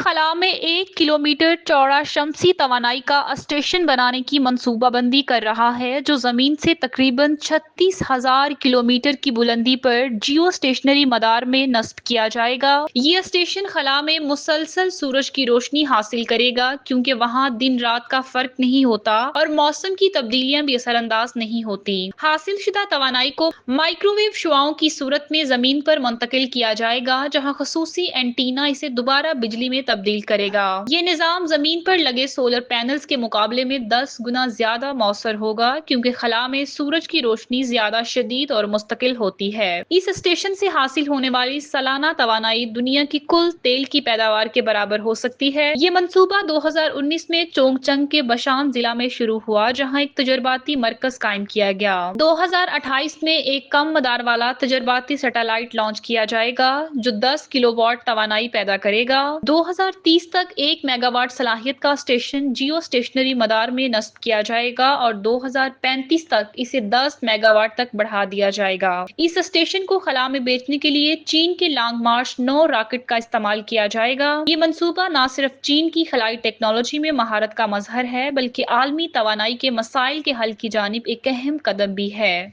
खला में 1 किलोमीटर चौड़ा शमसी तवानाई का स्टेशन बनाने की मंसूबाबंदी कर रहा है, जो जमीन से तकरीबन 36,000 किलोमीटर की बुलंदी पर जियो स्टेशनरी मदार में नस्ब किया जाएगा। ये स्टेशन खला में मुसलसल सूरज की रोशनी हासिल करेगा, क्योंकि वहाँ दिन रात का फर्क नहीं होता और मौसम की तब्दीलियां भी असरअंदाज नहीं होती। हासिल शुदा तवानाई को माइक्रोवेव शुआओं की सूरत में जमीन पर मुंतकिल किया जाएगा, जहाँ खसूसी एंटीना इसे दोबारा बिजली में तब्दील करेगा। ये निजाम जमीन पर लगे सोलर पैनल्स के मुकाबले में 10 गुना ज्यादा मौसर होगा, क्योंकि खला में सूरज की रोशनी ज्यादा शदीद और मुस्तकिल होती है। इस स्टेशन से हासिल होने वाली सालाना तवानाई दुनिया की कुल तेल की पैदावार के बराबर हो सकती है। ये मंसूबा 2019 में चोंगचंग के बशान जिला में शुरू हुआ, जहाँ एक तजर्बाती मरकज कायम किया गया। 2028 में एक कम मदार वाला तजर्बाती सैटेलाइट लॉन्च किया जाएगा, जो 10 किलोवाट तवानाई पैदा करेगा। 2030 तक 1 मेगावाट सलाहियत का स्टेशन जियो स्टेशनरी मदार में नस्ब किया जाएगा और 2035 तक इसे 10 मेगावाट तक बढ़ा दिया जाएगा। इस स्टेशन को खला में बेचने के लिए चीन के लॉन्ग मार्च 9 रॉकेट का इस्तेमाल किया जाएगा। ये मंसूबा न सिर्फ चीन की खलाई टेक्नोलॉजी में महारत का मजहर है, बल्कि आलमी तवानाई के मसाइल के हल की जानिब एक अहम कदम भी है।